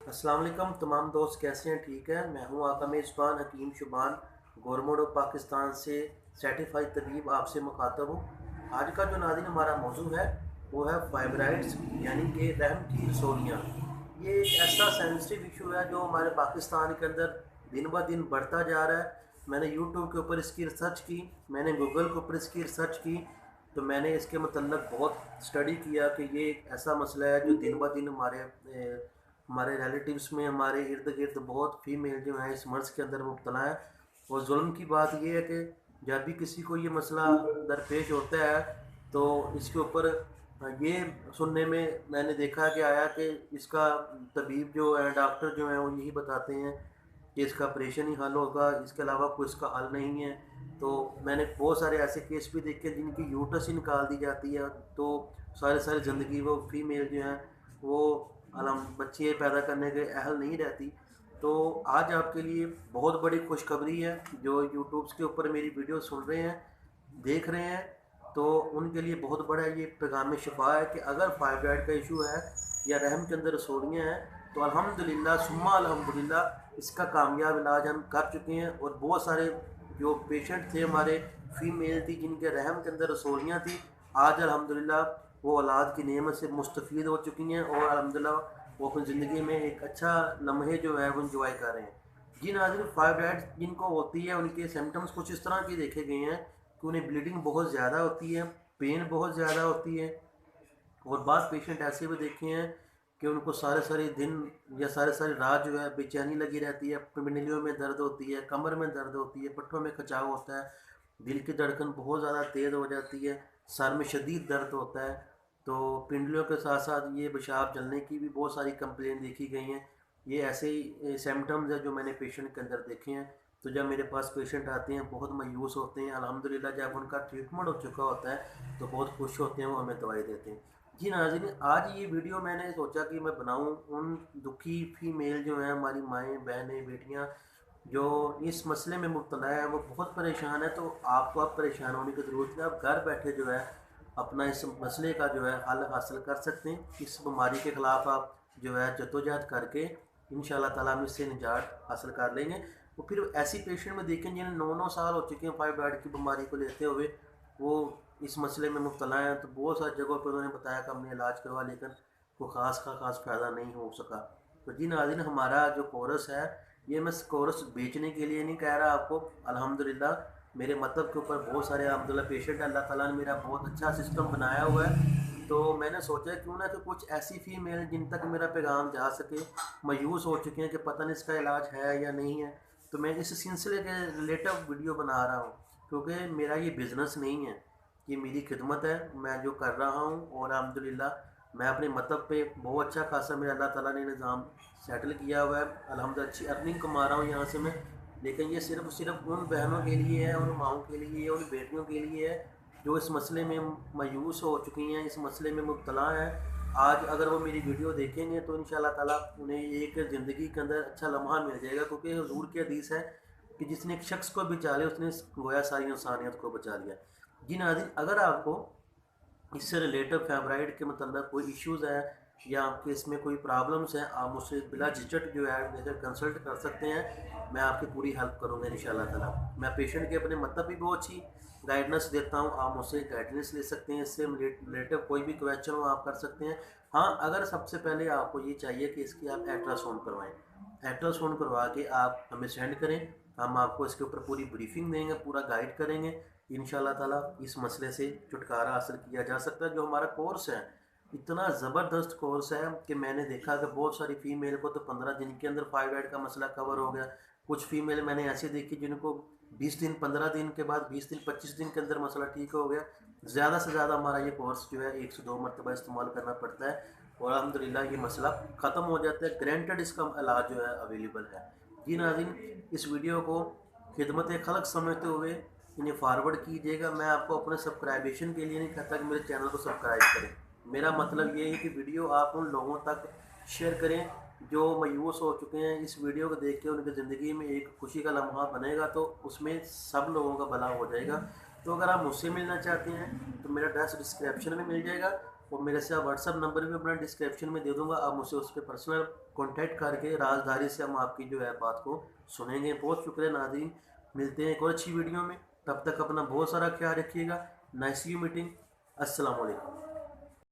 अस्सलाम वालेकुम तमाम दोस्त, कैसे हैं? ठीक है। मैं हूं आपका मेज़बान हकीम शुबान, गवर्नमेंट ऑफ पाकिस्तान से सर्टिफाइड तबीब आपसे मुखातब हूँ। आज का जो नाज़रीन हमारा मौजू है वो है फाइब्राइड्स, यानी कि रहम की रसोलियाँ। ये एक ऐसा सेंसिटिव इशू है जो हमारे पाकिस्तान के अंदर दिन ब दिन बढ़ता जा रहा है। मैंने यूट्यूब के ऊपर इसकी रिसर्च की, मैंने गूगल के ऊपर इसकी रिसर्च की, तो मैंने इसके मतलब बहुत स्टडी किया कि ये एक ऐसा मसला है जो दिन ब दिन हमारे रिलेटिव्स में, हमारे इर्द गिर्द बहुत फीमेल जो हैं इस मर्ज़ के अंदर मुब्तला है। और जुल्म की बात यह है कि जब भी किसी को ये मसला दरपेश होता है तो इसके ऊपर ये सुनने में मैंने देखा कि आया कि इसका तबीब जो है, डॉक्टर जो हैं, वो यही बताते हैं कि इसका ऑपरेशन ही हल होगा, इसके अलावा कोई इसका हल नहीं है। तो मैंने बहुत सारे ऐसे केस भी देखे जिनकी यूट्रस ही निकाल दी जाती है, तो सारी सारी ज़िंदगी वो फीमेल जो हैं वो अलम बच्चे पैदा करने के अहल नहीं रहती। तो आज आपके लिए बहुत बड़ी खुशखबरी है। जो यूट्यूब्स के ऊपर मेरी वीडियो सुन रहे हैं, देख रहे हैं, तो उनके लिए बहुत बड़ा ये पैगाम शिफा है कि अगर फाइब्राइड का इशू है या रहम के अंदर रसोलियाँ हैं, तो अल्हम्दुलिल्लाह सुम्मा अल्हम्दुलिल्लाह इसका कामयाब इलाज हम कर चुके हैं। और बहुत सारे जो पेशेंट थे हमारे, फीमेल थी जिनके रहम के अंदर रसोलियाँ थी, आज अल्हम्दुलिल्लाह वो औलाद की नेमत से मुस्तफ़ीद हो चुकी हैं और अल्हम्दुलिल्लाह वो अपनी ज़िंदगी में एक अच्छा लम्हे जो है वो इंजॉय कर रहे हैं। जी नाज़रीन, फाइब्राइड्स जिनको होती है उनके सिम्टम्स कुछ इस तरह के देखे गए हैं कि उन्हें ब्लीडिंग बहुत ज़्यादा होती है, पेन बहुत ज़्यादा होती है, और बाद पेशेंट ऐसे भी देखे हैं कि उनको सारे सारे दिन या सारे सारी रात जो है बेचैनी लगी रहती है, पिंडलियों में दर्द होती है, कमर में दर्द होती है, पट्टों में खिंचाव होता है, दिल की धड़कन बहुत ज़्यादा तेज़ हो जाती है, सर में शदीद दर्द होता है। तो पिंडलियों के साथ साथ ये पेशाब जलने की भी बहुत सारी कंप्लेन देखी गई हैं। ये ऐसे ही सिम्टम्स हैं जो मैंने पेशेंट के अंदर देखे हैं। तो जब मेरे पास पेशेंट आते हैं बहुत मायूस होते हैं, अल्हम्दुलिल्लाह जब उनका ट्रीटमेंट हो चुका होता है तो बहुत खुश होते हैं, वो हमें दवाई देते हैं। जी नाज़रीन, आज ये वीडियो मैंने सोचा कि मैं बनाऊं उन दुखी फीमेल जो हैं, हमारी माएँ, बहनें, बेटियां जो इस मसले में मुब्तला है, वो बहुत परेशान है। तो आपको अब परेशान होने की ज़रूरत नहीं, आप घर बैठे जो है अपना इस मसले का जो है हल हासिल कर सकते हैं। इस बीमारी के ख़िलाफ़ आप जो है जद्दोजहद करके इंशाल्लाह ताला हम इससे निजात हासिल कर लेंगे। वो फिर ऐसी पेशेंट में देखें जिन्हें 9-9 साल हो चुके हैं फाइब्राइड की बीमारी को लेते हुए, वो इस मसले में मुब्तला हैं। तो बहुत सारी जगहों पर उन्होंने बताया कि हमने इलाज करवा, लेकिन कोई ख़ास फ़ायदा नहीं हो सका। तो जी नाज़रीन, हमारा जो कोर्स है, ये मैं कोर्स बेचने के लिए नहीं कह रहा आपको। अल्हम्दुलिल्लाह मेरे मतलब के ऊपर बहुत सारे अल्हम्दुलिल्लाह पेशेंट, अल्लाह ताला ने मेरा बहुत अच्छा सिस्टम बनाया हुआ है। तो मैंने सोचा क्यों ना कि कुछ ऐसी फीमेल जिन तक मेरा पैगाम जा सके, मायूस हो चुके हैं कि पता नहीं इसका इलाज है या नहीं है, तो मैं इस सिलसिले के रिलेटिव वीडियो बना रहा हूँ। क्योंकि मेरा ये बिज़नेस नहीं है, ये मेरी खिदमत है, मैं जो कर रहा हूँ। और अल्हम्दुलिल्लाह मैं अपने मतलब पे बहुत अच्छा खासा मेरा अल्लाह ताला ने निज़ाम सेटल किया हुआ है। अल्हम्दुलिल्लाह अच्छी अर्निंग कमा रहा हूँ यहाँ से मैं। लेकिन ये सिर्फ़ उन बहनों के लिए है, उन माँओं के लिए है, उन बेटियों के लिए है जो इस मसले में मायूस हो चुकी हैं, इस मसले में मुब्तला हैं। आज अगर वो मेरी वीडियो देखेंगे तो इंशाल्लाह ताला उन्हें एक ज़िंदगी के अंदर अच्छा लम्हा मिल जाएगा। क्योंकि हुज़ूर की हदीस है कि जिसने एक शख्स को बचा लिया उसने गोया सारी इंसानियत को बचा लिया। जी नाज़रीन, अगर आपको इससे रिलेटेड फेब्राइड के मतलब कोई इश्यूज़ है या आपके इसमें कोई प्रॉब्लम्स हैं, आप मुझसे बिला झिझक जो है मेरे कंसल्ट कर सकते हैं। मैं आपकी पूरी हेल्प करूँगा इंशाल्लाह ताला। मैं पेशेंट के अपने मतलब भी बहुत अच्छी गाइडेंस देता हूँ, आप मुझसे गाइडेंस ले सकते हैं। इससे रिलेटेड कोई भी क्वेश्चन हो आप कर सकते हैं। हाँ, अगर सबसे पहले आपको ये चाहिए कि इसकी आप अल्ट्रासाउंड करवाएँ। अल्ट्रासाउंड करवा के आप हमें सेंड करें, हम आपको इसके ऊपर पूरी ब्रीफिंग देंगे, पूरा गाइड करेंगे। इंशाल्लाह ताला इस मसले से छुटकारा हासिल किया जा सकता है। जो हमारा कोर्स है, इतना ज़बरदस्त कोर्स है कि मैंने देखा कि बहुत सारी फ़ीमेल को तो 15 दिन के अंदर फाइब्राइड का मसला कवर हो गया। कुछ फ़ीमेल मैंने ऐसी देखी जिनको 20 दिन, 15 दिन के बाद, 20 दिन, 25 दिन के अंदर मसला ठीक हो गया। ज़्यादा से ज़्यादा हमारा ये कोर्स जो है 1 से 2 मरतबा इस्तेमाल करना पड़ता है और अल्हम्दुलिल्लाह ये मसला ख़त्म हो जाता है। ग्रांटेड इसका इलाज जो है अवेलेबल है। जी नाज़रीन, इस वीडियो को खिदमत खल्क़ समझते हुए इन्हें फॉरवर्ड कीजिएगा। मैं आपको अपने सब्सक्राइबेशन के लिए नहीं कहता कि मेरे चैनल को सब्सक्राइब करें। मेरा मतलब ये है कि वीडियो आप उन लोगों तक शेयर करें जो मायूस हो चुके हैं। इस वीडियो को देख के उनकी ज़िंदगी में एक खुशी का लम्हा बनेगा तो उसमें सब लोगों का भला हो जाएगा। तो अगर आप मुझसे मिलना चाहते हैं तो मेरा एड्रेस डिस्क्रिप्शन में मिल जाएगा। वो मेरे से आप व्हाट्सअप नंबर भी अपना डिस्क्रिप्शन में दे दूंगा, आप मुझसे उस पर पर्सनल कॉन्टैक्ट करके राजदारी से हम आपकी जो है बात को सुनेंगे। बहुत शुक्रिया नाज़रीन, मिलते हैं एक और अच्छी वीडियो में, तब तक अपना बहुत सारा ख्याल रखिएगा। Nice you meeting. अस्सलाम वालेकुम।